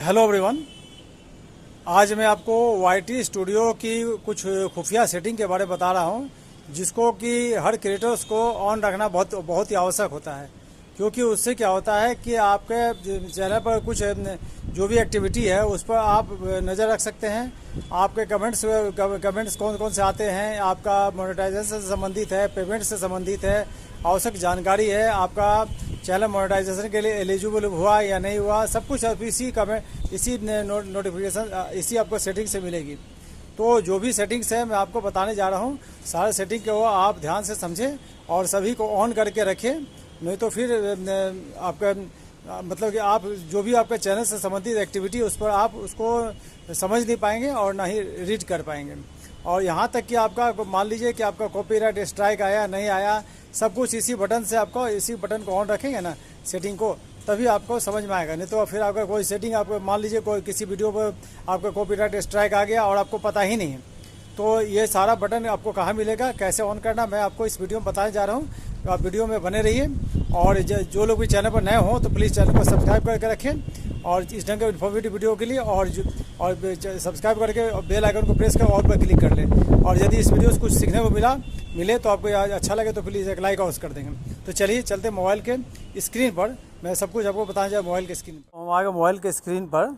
Hello everyone. आज मैं आपको वाईटी स्टूडियो की कुछ खुफिया सेटिंग के बारे में बता रहा हूं, जिसको कि हर क्रिएटर्स को ऑन रखना बहुत बहुत ही आवश्यक होता है। क्योंकि उससे क्या होता है कि आपके चैनल पर कुछ जो भी एक्टिविटी है उस पर आप नज़र रख सकते हैं। आपके कमेंट्स कौन कौन से आते हैं, आपका मोनेटाइजेशन से संबंधित है, पेमेंट से संबंधित है, आवश्यक जानकारी है, आपका चैनल मोनेटाइजेशन के लिए एलिजिबल हुआ या नहीं हुआ, सब कुछ आप इसी नोटिफिकेशन इसी आपको सेटिंग से मिलेगी। तो जो भी सेटिंग्स है मैं आपको बताने जा रहा हूँ, सारे सेटिंग को आप ध्यान से समझें और सभी को ऑन करके रखें। नहीं तो फिर आपका मतलब कि आप जो भी आपका चैनल से संबंधित एक्टिविटी उस पर आप उसको समझ नहीं पाएंगे और ना ही रीड कर पाएंगे। और यहाँ तक कि आपका मान लीजिए कि आपका कॉपीराइट स्ट्राइक आया नहीं आया, सब कुछ इसी बटन से आपको इसी बटन को ऑन रखेंगे ना सेटिंग को, तभी आपको समझ में आएगा। नहीं तो फिर आपका कोई सेटिंग आपको मान लीजिए कोई किसी वीडियो पर आपका कॉपीराइट स्ट्राइक आ गया और आपको पता ही नहीं है, तो ये सारा बटन आपको कहाँ मिलेगा, कैसे ऑन करना, मैं आपको इस वीडियो में बताने जा रहा हूँ। तो आप वीडियो में बने रहिए। और जो लोग भी चैनल पर नए हों तो प्लीज़ चैनल को सब्सक्राइब करके रखें और इस ढंग के इन्फॉर्मेटिव वीडियो के लिए और सब्सक्राइब करके बेल आइकन को प्रेस कर ऑल पर क्लिक कर लें। और यदि इस वीडियो से कुछ सीखने को मिले तो आपको अच्छा लगे तो प्लीज़ एक लाइक अवश्य कर देंगे। तो चलिए चलते मोबाइल के स्क्रीन पर, मैं सब कुछ आपको बताना चाहे मोबाइल के स्क्रीन पर। हम आ गए मोबाइल के स्क्रीन पर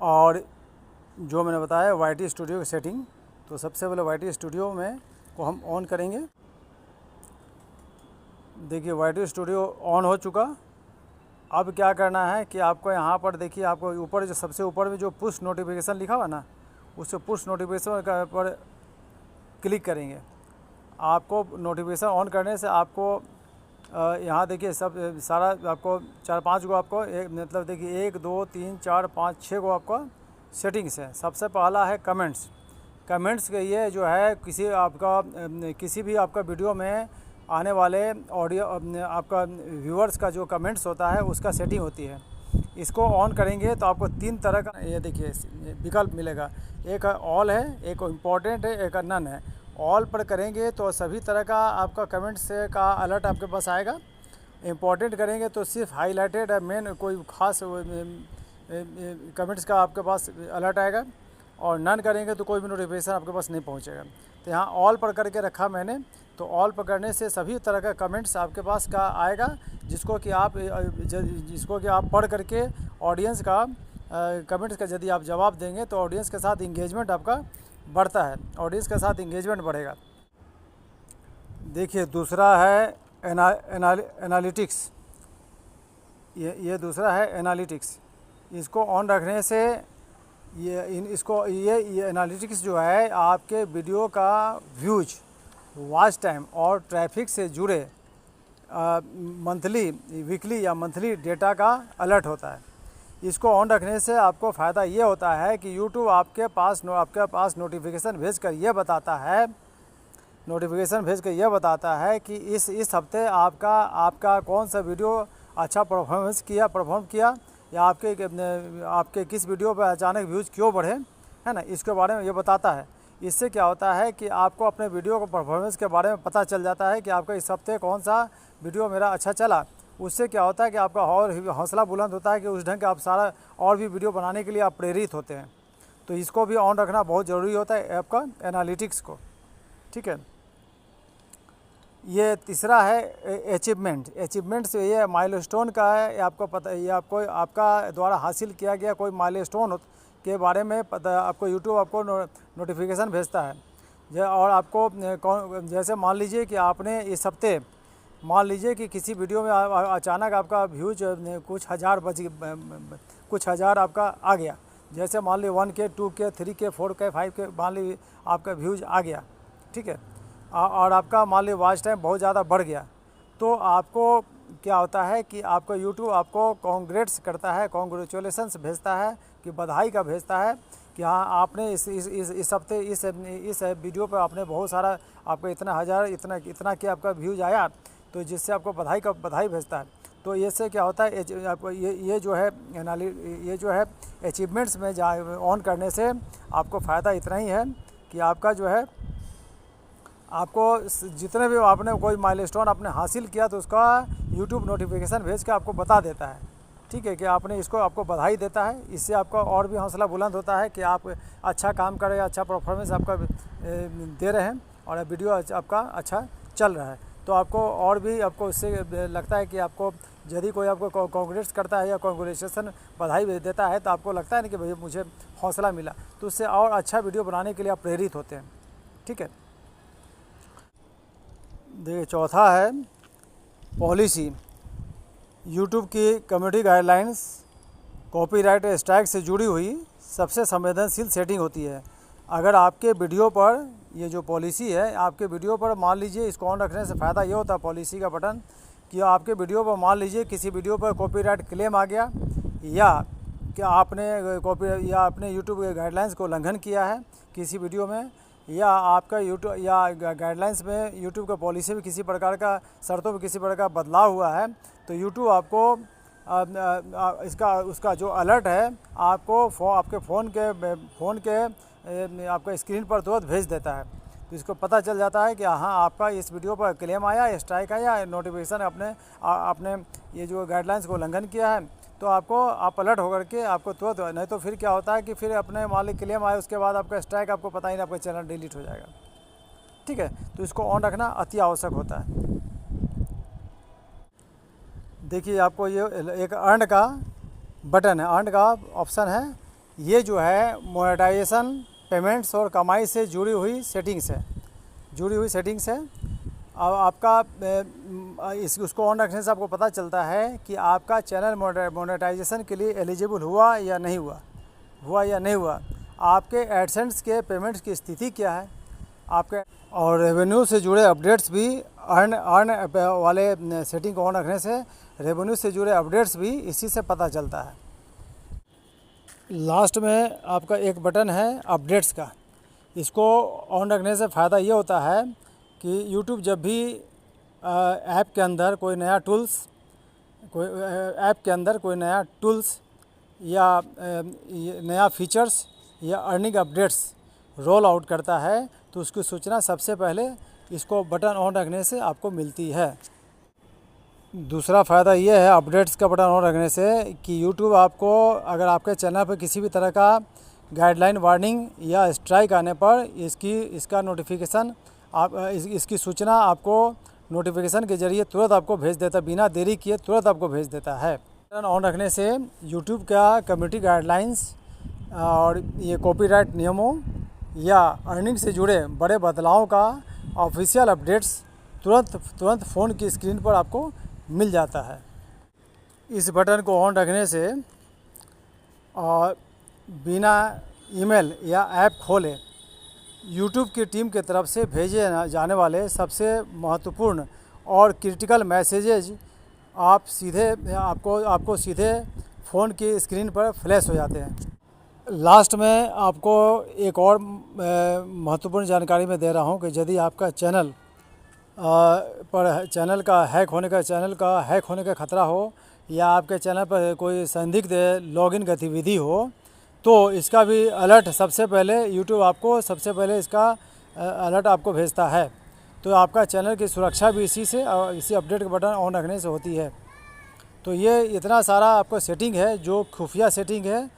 और जो मैंने बताया वाईटी स्टूडियो की सेटिंग। तो सबसे पहले वाईटी स्टूडियो में को हम ऑन करेंगे। देखिए वाईटी स्टूडियो ऑन हो चुका। अब क्या करना है कि आपको यहाँ पर देखिए, आपको ऊपर जो सबसे ऊपर में जो पुश नोटिफिकेशन लिखा हुआ ना, उससे पुश नोटिफिकेशन पर क्लिक करेंगे। आपको नोटिफिकेशन ऑन करने से आपको यहाँ देखिए सब सारा आपको 4-5 को आपको मतलब देखिए 1 2 3 4 5 6 को आपका सेटिंग्स है। सबसे पहला है कमेंट्स के ये जो है किसी भी आपका वीडियो में आने वाले ऑडियो आपका व्यूअर्स का जो कमेंट्स होता है उसका सेटिंग होती है। इसको ऑन करेंगे तो आपको 3 तरह का ये देखिए विकल्प मिलेगा। एक ऑल है, एक इम्पॉर्टेंट है, एक नन है। ऑल पर करेंगे तो सभी तरह का आपका कमेंट्स का अलर्ट आपके पास आएगा। इम्पॉर्टेंट करेंगे तो सिर्फ हाईलाइटेड मेन कोई ख़ास कमेंट्स का आपके पास अलर्ट आएगा। और नन करेंगे तो कोई भी नोटिफिकेशन आपके पास नहीं पहुंचेगा। तो यहाँ ऑल पर करके रखा मैंने। तो ऑल पर करने से सभी तरह का कमेंट्स आपके पास का आएगा, जिसको कि आप पढ़ करके ऑडियंस का कमेंट्स का यदि आप जवाब देंगे तो ऑडियंस के साथ इंगेजमेंट आपका बढ़ता है, ऑडियंस के साथ इंगेजमेंट बढ़ेगा। देखिए दूसरा है एनालिटिक्स। ये दूसरा है एनालिटिक्स। इसको ऑन रखने से ये एनालिटिक्स जो है आपके वीडियो का व्यूज, वॉच टाइम और ट्रैफिक से जुड़े मंथली, वीकली या मंथली डेटा का अलर्ट होता है। इसको ऑन रखने से आपको फ़ायदा ये होता है कि यूट्यूब आपके पास नोटिफिकेशन भेज कर ये बताता है कि इस हफ्ते आपका कौन सा वीडियो अच्छा परफॉर्म किया या आपके किस वीडियो पर अचानक व्यूज़ क्यों बढ़े, है ना, इसके बारे में ये बताता है। इससे क्या होता है कि आपको अपने वीडियो को परफॉर्मेंस के बारे में पता चल जाता है कि आपका इस हफ्ते कौन सा वीडियो मेरा अच्छा चला। उससे क्या होता है कि आपका और हौसला बुलंद होता है कि उस ढंग के आप सारा और भी वीडियो बनाने के लिए आप प्रेरित होते हैं। तो इसको भी ऑन रखना बहुत ज़रूरी होता है ऐप का एनालिटिक्स को, ठीक है। ये तीसरा है अचीवमेंट से ये माइलस्टोन का है। ये आपको पता, ये आपका द्वारा हासिल किया गया कोई माइलस्टोन के बारे में पता आपको यूट्यूब आपको नोटिफिकेशन भेजता है। और आपको जैसे मान लीजिए कि आपने इस हफ्ते मान लीजिए कि किसी वीडियो में अचानक आपका व्यूज कुछ हज़ार आपका आ गया। जैसे मान ली 1K 2K 3K 4K 5K मान ली आपका व्यूज आ गया, ठीक है। और आपका मान ली वॉच टाइम बहुत ज़्यादा बढ़ गया, तो आपको क्या होता है कि आपको यूट्यूब आपको कॉन्ग्रेट्स करता है, कॉन्ग्रेचुलेसन्स भेजता है, कि बधाई का भेजता है कि हाँ आपने इस हफ्ते इस वीडियो पर आपने बहुत सारा आपको इतना कि आपका व्यूज आया, तो जिससे आपको बधाई भेजता है। तो इससे क्या होता है आपको ये जो है अचीवमेंट्स में ऑन करने से आपको फ़ायदा इतना ही है कि आपका जो है आपको जितने भी आपने कोई माइलस्टोन आपने हासिल किया तो उसका यूट्यूब नोटिफिकेशन भेज के आपको बता देता है। ठीक है, कि आपने इसको आपको बधाई देता है। इससे आपका और भी हौसला बुलंद होता है कि आप अच्छा काम कर रहे हैं, अच्छा परफॉर्मेंस आपका दे रहे हैं और वीडियो आपका अच्छा चल रहा है। तो आपको और भी आपको इससे लगता है कि आपको यदि कोई आपको कांग्रेट्स करता है या कांग्रेचुलेसन बधाई देता है तो आपको लगता है ना कि भाई मुझे हौसला मिला, तो उससे और अच्छा वीडियो बनाने के लिए आप प्रेरित होते हैं। ठीक है, देखिए चौथा है पॉलिसी। यूट्यूब की कम्युनिटी गाइडलाइंस कॉपीराइट स्ट्राइक से जुड़ी हुई सबसे संवेदनशील सेटिंग होती है। अगर आपके वीडियो पर ये जो पॉलिसी है, आपके वीडियो पर मान लीजिए इसको ऑन रखने से फ़ायदा ये होता है पॉलिसी का बटन, कि आपके वीडियो पर मान लीजिए किसी वीडियो पर कॉपीराइट क्लेम आ गया या कि आपने कॉपी या आपने यूट्यूब के गाइडलाइंस को उल्लंघन किया है किसी वीडियो में, या आपका यूट्यूब या गाइडलाइंस में यूट्यूब का पॉलिसी में किसी प्रकार का शर्तों में किसी प्रकार का बदलाव हुआ है, तो यूट्यूब आपको उसका जो अलर्ट है आपको आपके फ़ोन के आपका स्क्रीन पर तुरंत भेज देता है। तो इसको पता चल जाता है कि हाँ आपका इस वीडियो पर क्लेम आया, स्ट्राइक आया, नोटिफिकेशन आपने ये जो गाइडलाइंस को उल्लंघन किया है, तो आप अलर्ट होकर के आपको तुरंत, नहीं तो फिर क्या होता है कि फिर अपने मालिक क्लेम आए उसके बाद आपका स्ट्राइक आपको पता ही नहीं, आपका चैनल डिलीट हो जाएगा। ठीक है, तो इसको ऑन रखना अति आवश्यक होता है। देखिए आपको ये एक अर्न का बटन है, अर्न का ऑप्शन है। ये जो है मोनेटाइजेशन, पेमेंट्स और कमाई से जुड़ी हुई सेटिंग्स है। अब आपका उसको ऑन रखने से आपको पता चलता है कि आपका चैनल मोनेटाइजेशन के लिए एलिजिबल हुआ या नहीं हुआ, आपके एडसेंस के पेमेंट्स की स्थिति क्या है, आपके और रेवेन्यू से जुड़े अपडेट्स भी अर्न वाले सेटिंग को ऑन रखने से रेवेन्यू से जुड़े अपडेट्स भी इसी से पता चलता है। लास्ट में आपका एक बटन है अपडेट्स का। इसको ऑन रखने से फ़ायदा ये होता है कि यूट्यूब जब भी ऐप के अंदर कोई नया टूल्स या नया फीचर्स या अर्निंग अपडेट्स रोल आउट करता है, तो उसकी सूचना सबसे पहले इसको बटन ऑन रखने से आपको मिलती है। दूसरा फ़ायदा ये है अपडेट्स का बटन ऑन रखने से कि यूट्यूब आपको, अगर आपके चैनल पर किसी भी तरह का गाइडलाइन वार्निंग या स्ट्राइक आने पर इसका नोटिफिकेशन इसकी सूचना आपको नोटिफिकेशन के ज़रिए तुरंत आपको भेज देता है, बिना देरी किए तुरंत आपको भेज देता है। बटन ऑन रखने से यूट्यूब का कम्युनिटी गाइडलाइंस और ये कॉपीराइट नियमों या अर्निंग से जुड़े बड़े बदलावों का ऑफिशियल अपडेट्स तुरंत फ़ोन की स्क्रीन पर आपको मिल जाता है। इस बटन को ऑन रखने से और बिना ईमेल या ऐप खोले यूट्यूब की टीम की तरफ से भेजे जाने वाले सबसे महत्वपूर्ण और क्रिटिकल मैसेजेज आपको सीधे फ़ोन की स्क्रीन पर फ्लैश हो जाते हैं। लास्ट में आपको एक और महत्वपूर्ण जानकारी मैं दे रहा हूं कि यदि आपका चैनल का हैक होने का खतरा हो या आपके चैनल पर कोई संदिग्ध लॉगिन गतिविधि हो, तो इसका भी अलर्ट सबसे पहले यूट्यूब आपको इसका अलर्ट आपको भेजता है। तो आपका चैनल की सुरक्षा भी इसी अपडेट के बटन ऑन रखने से होती है। तो ये इतना सारा आपको सेटिंग है जो खुफिया सेटिंग है।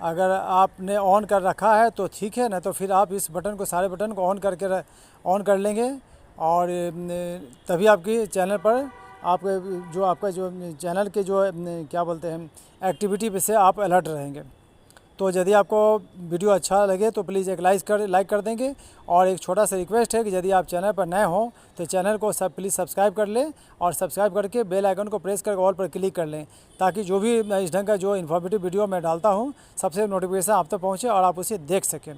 अगर आपने ऑन कर रखा है तो ठीक है, ना तो फिर आप इस बटन को, सारे बटन को ऑन कर लेंगे और तभी आपकी चैनल पर आपका जो चैनल के जो क्या बोलते हैं एक्टिविटी पे से आप अलर्ट रहेंगे। तो यदि आपको वीडियो अच्छा लगे तो प्लीज़ एक लाइक कर देंगे। और एक छोटा सा रिक्वेस्ट है कि यदि आप चैनल पर नए हों तो चैनल को प्लीज़ सब्सक्राइब कर लें और सब्सक्राइब करके बेल आइकन को प्रेस करके ऑल पर क्लिक कर लें, ताकि जो भी इस ढंग का जो इन्फॉर्मेटिव वीडियो मैं डालता हूं सबसे नोटिफिकेशन आप तक पहुंचे और आप उसे देख सकें।